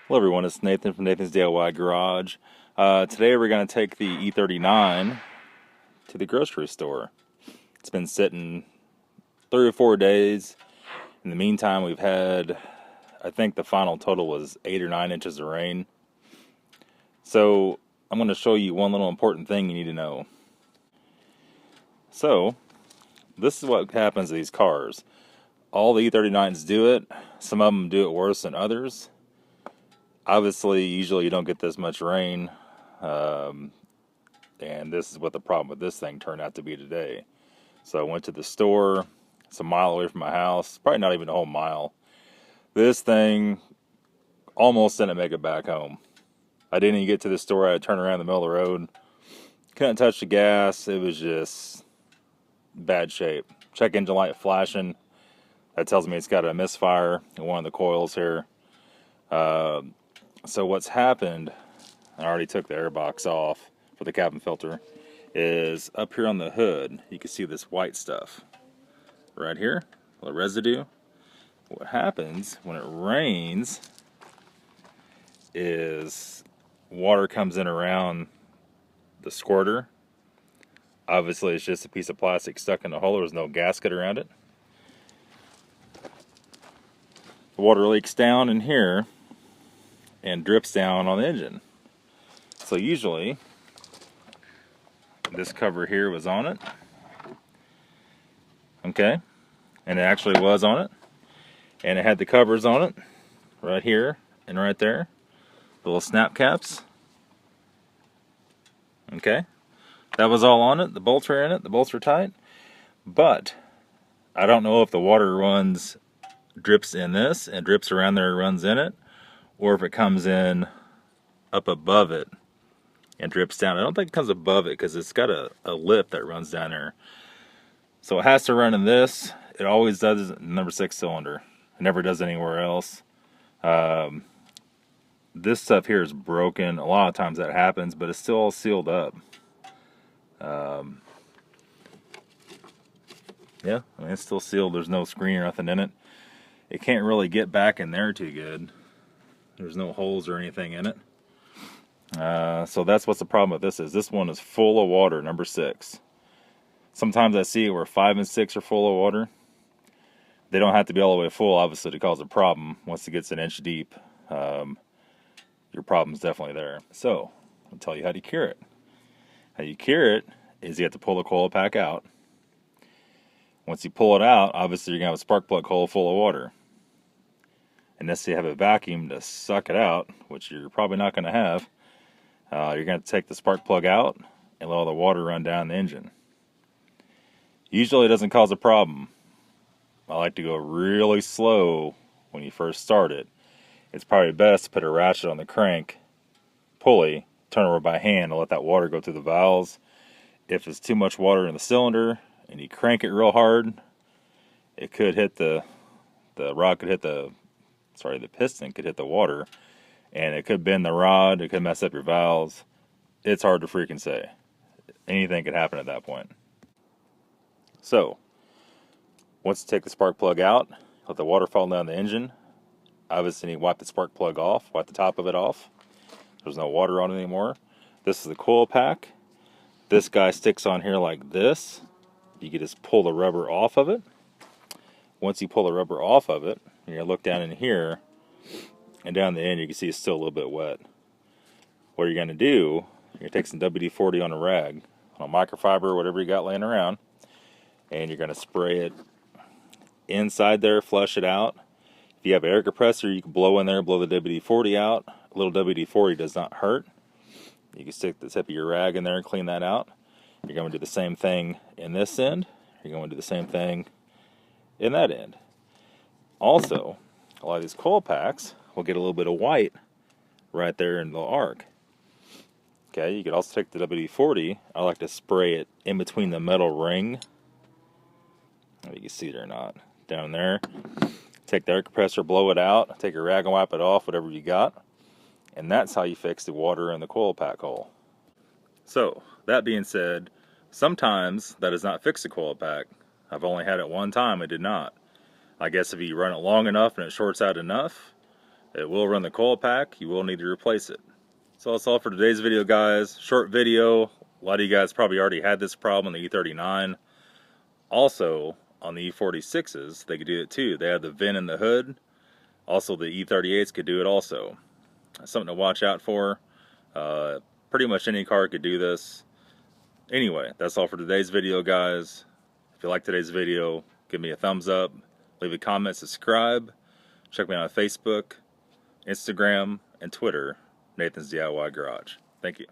Hello everyone, it's Nathan from Nathan's DIY Garage. Today we're going to take the E39 to the grocery store. It's been sitting 3 or 4 days. In the meantime, we've had, I think the final total was 8 or 9 inches of rain. So I'm going to show you one little important thing you need to know. So this is what happens to these cars. All the E39s do it. Some of them do it worse than others. Obviously, usually you don't get this much rain, and this is what the problem with this thing turned out to be today. So I went to the store. It's a mile away from my house, probably not even a whole mile. This thing almost didn't make it back home. I didn't even get to the store. I had to turn around in the middle of the road. Couldn't touch the gas. It was just bad shape. Check engine light flashing. That tells me it's got a misfire in one of the coils here. So what's happened, I already took the air box off for the cabin filter, is up here on the hood, you can see this white stuff right here, the residue. What happens when it rains is water comes in around the squirter. Obviously it's just a piece of plastic stuck in the hole. There's no gasket around it. The water leaks down in here and drips down on the engine. So usually this cover here was on it, okay, and it actually was on it, and it had the covers on it right here and right there, the little snap caps, okay, that was all on it. The bolts are in it, the bolts are tight, but I don't know if the water drips in this and drips around there and runs in it, or if it comes in up above it and drips down. I don't think it comes above it because it's got a lip that runs down there. So it has to run in this. It always does in number 6 cylinder. It never does anywhere else. This stuff here is broken. A lot of times that happens, but it's still all sealed up. Yeah, I mean, it's still sealed. There's no screen or nothing in it. It can't really get back in there too good. There's no holes or anything in it. So that's what's the problem with this is. This one is full of water, number 6. Sometimes I see it where 5 and 6 are full of water. They don't have to be all the way full, obviously, to cause a problem. Once it gets an inch deep, your problem's definitely there. So, I'll tell you how to cure it. How you cure it is you have to pull the coil pack out. Once you pull it out, obviously you're going to have a spark plug hole full of water. Unless you have a vacuum to suck it out, which you're probably not going to have, you're going to take the spark plug out and let all the water run down the engine. Usually it doesn't cause a problem. I like to go really slow when you first start it. It's probably best to put a ratchet on the crank pulley, turn over by hand, and let that water go through the valves. If there's too much water in the cylinder and you crank it real hard, it could hit the piston could hit the water, and it could bend the rod, it could mess up your valves. It's hard to freaking say. Anything could happen at that point. So, once you take the spark plug out, let the water fall down the engine. Obviously, you wipe the spark plug off, wipe the top of it off. There's no water on it anymore. This is the coil pack. This guy sticks on here like this. You can just pull the rubber off of it. Once you pull the rubber off of it, you're going to look down in here, and down the end you can see it's still a little bit wet. What you're going to do, you're going to take some WD-40 on a rag, on a microfiber, whatever you got laying around, and you're going to spray it inside there, flush it out. If you have an air compressor, you can blow in there, blow the WD-40 out. A little WD-40 does not hurt. You can stick the tip of your rag in there and clean that out. You're going to do the same thing in this end. You're going to do the same thing in that end. Also, a lot of these coil packs will get a little bit of white right there in the arc. Okay, you could also take the WD-40. I like to spray it in between the metal ring. I don't know if you can see it or not. Down there. Take the air compressor, blow it out, take a rag and wipe it off, whatever you got. And that's how you fix the water in the coil pack hole. So, that being said, sometimes that does not fix the coil pack. I've only had it one time, it did not. I guess if you run it long enough and it shorts out enough, It will run the coil pack. You will need to replace it. So that's all for today's video, guys. Short video. A lot of you guys probably already had this problem on the E39. Also, on the E46s, they could do it too. They have the VIN in the hood. Also, the E38s could do it also. That's something to watch out for. Pretty much any car could do this. Anyway, that's all for today's video, guys. If you like today's video, give me a thumbs up, leave a comment, subscribe. Check me out on Facebook, Instagram, and Twitter, Nathan's DIY Garage. Thank you.